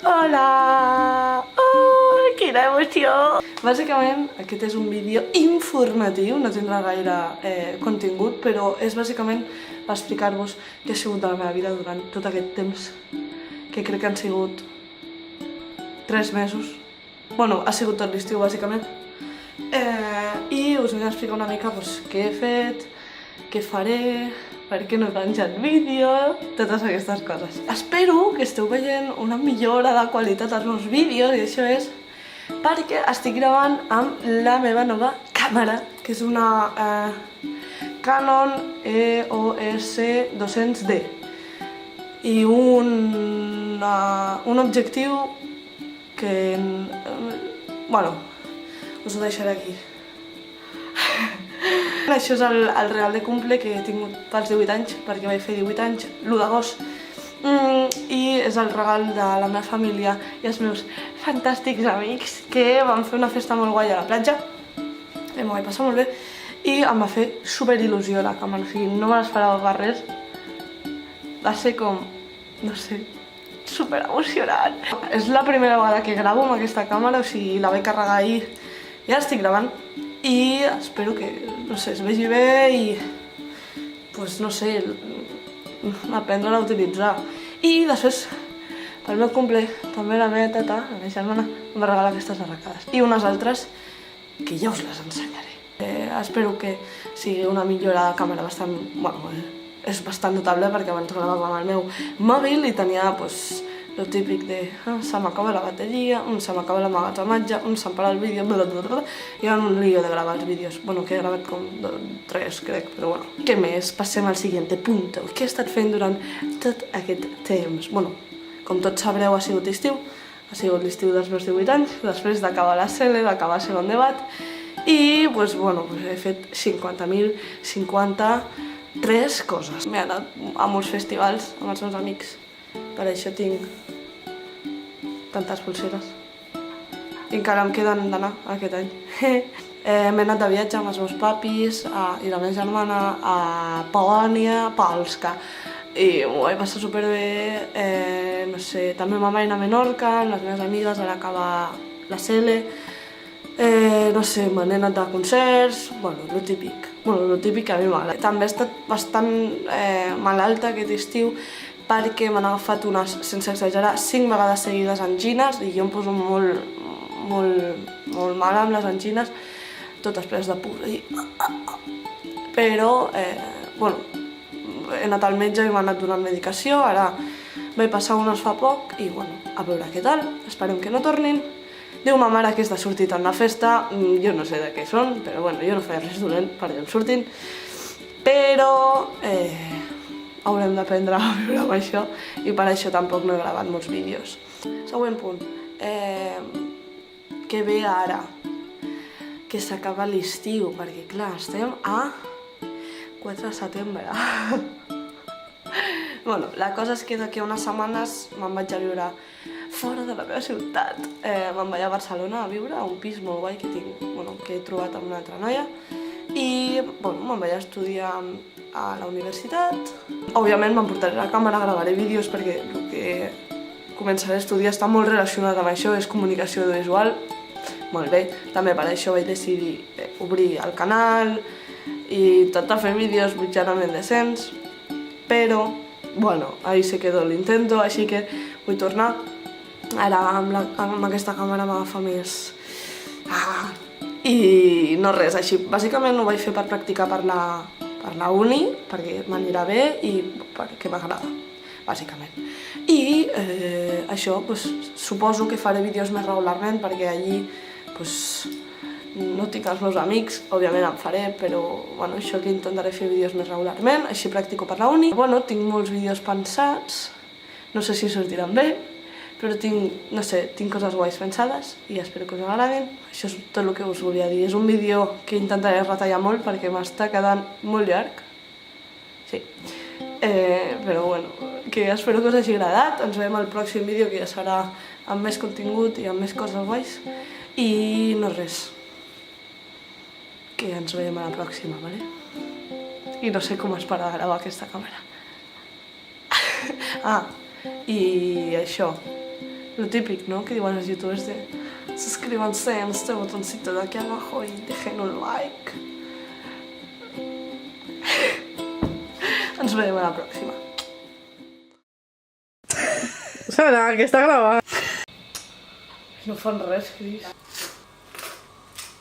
Hola! Oh, quina emoció! Bàsicament, aquest és un vídeo informatiu, no tindrà gaire contingut, però és bàsicament per explicar-vos què ha sigut de la meva vida durant tot aquest temps, que crec que han sigut 3 mesos. Bueno, ha sigut tot l'estiu, bàsicament. I us vull explicar una mica què he fet, què faré, per què no he penjat vídeo, totes aquestes coses. Espero que esteu veient una millora de qualitat als meus vídeos, i això és perquè estic gravant amb la meva nova càmera, que és una Canon EOS 200D i un objectiu que... bueno, us ho deixaré aquí. Això és el regal de cumple que he tingut pels 18 anys, perquè vaig fer 18 anys l'1 d'agost. I és el regal de la meva família i els meus fantàstics amics, que van fer una festa molt guai a la platja. M'ho vaig passar molt bé i em va fer super il·lusió la càmera, o sigui, no me l'esperava per res. Va ser com, no sé, super emocionant. És la primera vegada que gravo amb aquesta càmera, o sigui, la vaig carregar ahir i ara estic gravant. I espero que, no sé, es vegi bé i, pues, no sé, aprendre a utilitzar. I després, pel meu cumple, també la meva tata, la meva germana, em va regalar aquestes arracades. I unes altres que ja us les ensenyaré. Espero que sigui una millora de càmera bastant, bueno, és bastant notable, perquè abans gravava amb el meu mòbil i tenia, pues, lo típic de se m'acaba la bateria, se m'acaba l'emmagatzematge, se'm para el vídeo, i era un lío de gravar els vídeos. Bueno, que he gravat com 3, crec, però bueno. Què més? Passem al siguiente punto. Què he estat fent durant tot aquest temps? Bueno, com tots sabreu, ha sigut estiu. Ha sigut l'estiu dels meus 18 anys, després d'acabar la CL, d'acabar segon debat. I, pues, bueno, he fet 53 coses. M'he anat a molts festivals amb els meus amics. Per això tinc tantes pulseres. I encara em queden d'anar aquest any. M'he anat de viatge amb els meus papis i la meva germana a Polònia, Polska. I m'ho vaig passar superbé, no sé, també me'n vaig anar a Menorca amb les meves amigues a l'acabar la CL. No sé, me n'he anat a concerts, bueno, lo típic. Bueno, lo típic que a mi m'agrada. També he estat bastant malalta aquest estiu, perquè m'han agafat unes, sense exagerar, 5 vegades seguides angines, i jo em poso molt mala amb les angines, tot després de pur. Però, bueno, he anat al metge i m'ha anat donant medicació, ara vaig passar unes fa poc i, bueno, a veure què tal, esperem que no tornin. Diu ma mare que és de sortir tant la festa, jo no sé de què són, però bueno, jo no faig res dolent perquè em surtin, però haurem d'aprendre a viure amb això i per això tampoc no he gravat molts vídeos. Següent punt. Què ve ara? Que s'acaba l'estiu, perquè clar, estem a 4 de setembre. Bueno, la cosa és que d'aquí a unes setmanes me'n vaig a viure fora de la meva ciutat. Me'n vaig a Barcelona a viure, a un pis molt guai que tinc, bueno, que he trobat amb una altra noia. I, bueno, me'n vaig a estudiar a la universitat. Òbviament m'emportaré la càmera, gravaré vídeos perquè el que començaré a estudiar està molt relacionat amb això, és comunicació audiovisual. Molt bé, també per això vaig decidir obrir el canal i intentar fer vídeos mitjanament decents, però, bueno, ahí se quedó l'intento, així que vull tornar. Ara amb aquesta càmera m'agafa més... I no res, així, bàsicament ho vaig fer per practicar per la uni, perquè m'anirà bé i perquè m'agrada, bàsicament. I això, suposo que faré vídeos més regularment, perquè allí no tinc els meus amics, òbviament en faré, però bueno, això que intentaré fer vídeos més regularment, així practico per la uni. Bueno, tinc molts vídeos pensats, no sé si sortiran bé, però tinc, no sé, tinc coses guais pensades i espero que us agradin. Això és tot el que us volia dir. És un vídeo que intentaré retallar molt perquè m'està quedant molt llarg. Sí. Però bueno, que espero que us hagi agradat. Ens veiem al pròxim vídeo, que ja serà amb més contingut i amb més coses guais. I no res. Que ens veiem a la pròxima, vale? I no sé com es para de gravar aquesta càmera. I això, lo típic, ¿no? Que diuen els youtubers de suscríbanse en este botoncito de aquí abajo y dejen un like. Ens veiem a la pròxima. Sara, que està gravant. No fan res, Cris.